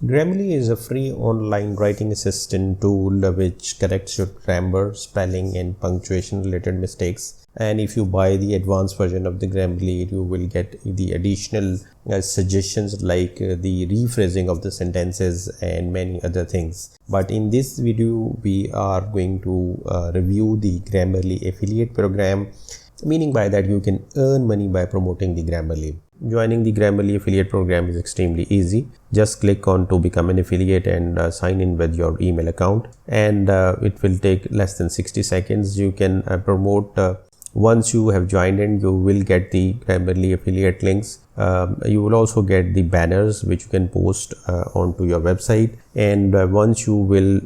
Grammarly is a free online writing assistant tool which corrects your grammar, spelling, and punctuation related mistakes. And if you buy the advanced version of the Grammarly, you will get the additional suggestions like the rephrasing of the sentences and many other things. But in this video, we are going to review the Grammarly affiliate program, meaning by that you can earn money by promoting the Grammarly. Joining the Grammarly affiliate program is extremely easy. Just click on to become an affiliate and sign in with your email account, and it will take less than 60 seconds. You can promote once you have joined in, you will get the Grammarly affiliate links. You will also get the banners which you can post onto your website, and once you will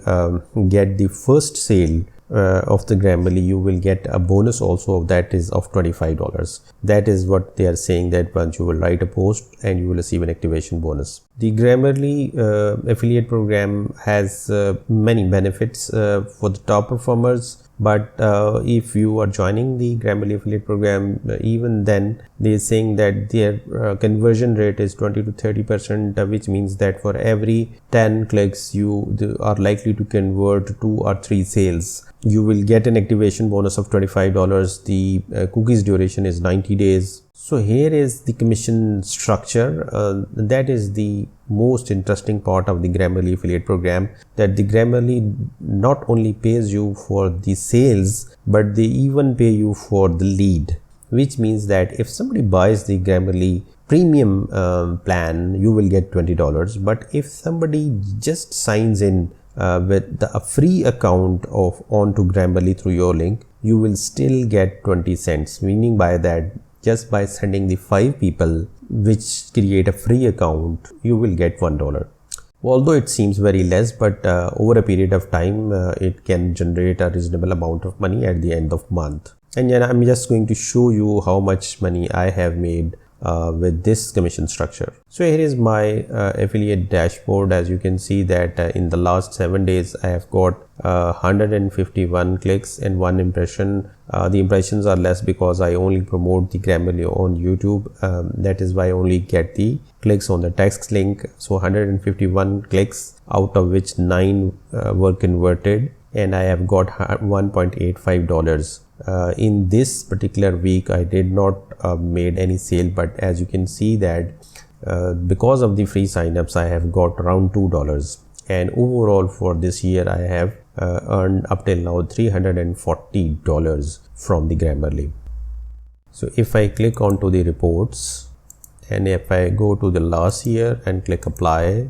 get the first sale of the Grammarly, you will get a bonus also, that is of $25. That is what they are saying, that once you will write a post and you will receive an activation bonus. The Grammarly affiliate program has many benefits for the top performers, but if you are joining the Grammarly affiliate program, even then they are saying that their conversion rate is 20 to 30%, which means that for every 10 clicks you are likely to convert 2 or 3 sales. You will get an activation bonus of $25. The cookies duration is 90 days. So here is the commission structure. That is the most interesting part of the Grammarly affiliate program, that the Grammarly not only pays you for the sales, but they even pay you for the lead, which means that if somebody buys the Grammarly premium plan, you will get $20. But if somebody just signs in with a free account of onto Grammarly through your link, you will still get 20 cents, meaning by that just by sending the 5 people which create a free account, you will get $1. Although it seems very less, but over a period of time it can generate a reasonable amount of money at the end of month. And then I'm just going to show you how much money I have made with this commission structure. So here is my affiliate dashboard. As you can see that in the last 7 days I have got 151 clicks and 1 impression. The impressions are less because I only promote the Grammarly on YouTube. That is why I only get the clicks on the text link. So 151 clicks, out of which 9 were converted, and I have got $1.85. In this particular week I did not made any sale, but as you can see that because of the free signups I have got around $2, and overall for this year I have earned up till now $340 from the Grammarly. So if I click onto the reports, and if I go to the last year and click apply,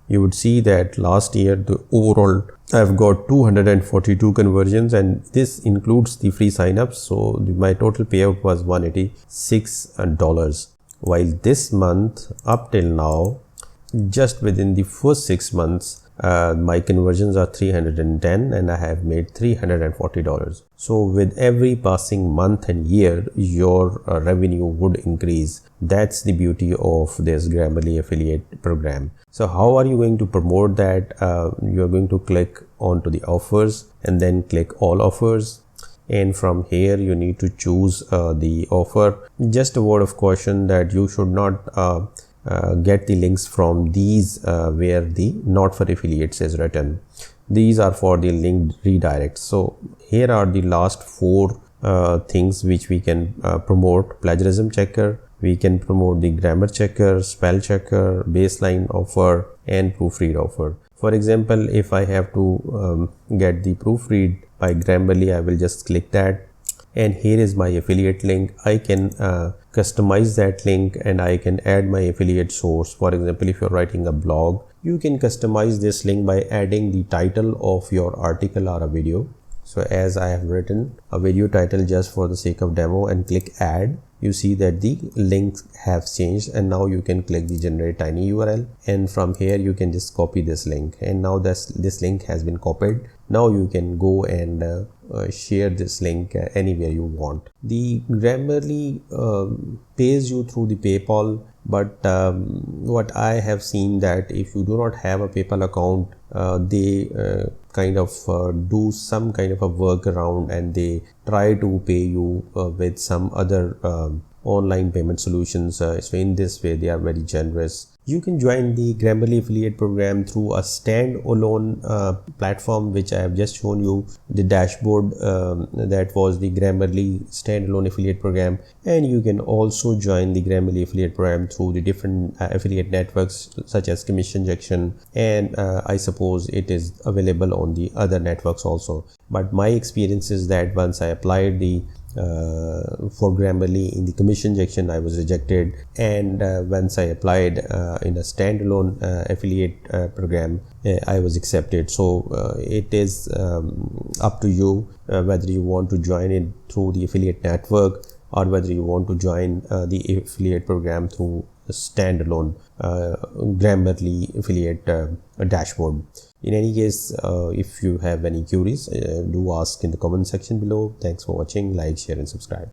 you would see that last year the overall I've got 242 conversions, and this includes the free signups. So my total payout was $186. While this month up till now, just within the first 6 months, my conversions are 310 and I have made $340. So with every passing month and year, your revenue would increase. That's the beauty of this Grammarly affiliate program. So how are you going to promote that? You're going to click onto the offers and then click all offers. And from here you need to choose the offer. Just a word of caution that you should not get the links from these where the not for affiliates is written. These are for the linked redirects. So here are the last 4 things which we can promote: plagiarism checker, we can promote the grammar checker, spell checker, baseline offer, and proofread offer. For example, if I have to get the proofread by Grammarly, I will just click that, and here is my affiliate link. I can customize that link and I can add my affiliate source. For example, if you're writing a blog, you can customize this link by adding the title of your article or a video. So as I have written a video title just for the sake of demo and click add, you see that the links have changed, and now you can click the generate tiny URL, and from here you can just copy this link, and now this link has been copied. Now you can go and share this link anywhere you want. The Grammarly pays you through the PayPal, but what I have seen that if you do not have a PayPal account, they kind of do some kind of a workaround and they try to pay you with some other online payment solutions. So in this way they are very generous. You can join the Grammarly affiliate program through a standalone platform, which I have just shown you the dashboard. That was the Grammarly standalone affiliate program, and you can also join the Grammarly affiliate program through the different affiliate networks such as Commission Junction, and I suppose it is available on the other networks also. But my experience is that once I applied the for Grammarly in the Commission Junction, I was rejected, and once I applied in a standalone affiliate program, I was accepted. So it is up to you whether you want to join it through the affiliate network or whether you want to join the affiliate program through a standalone Grammarly affiliate dashboard. In any case, if you have any queries, do ask in the comment section below. Thanks for watching. Like, share and subscribe.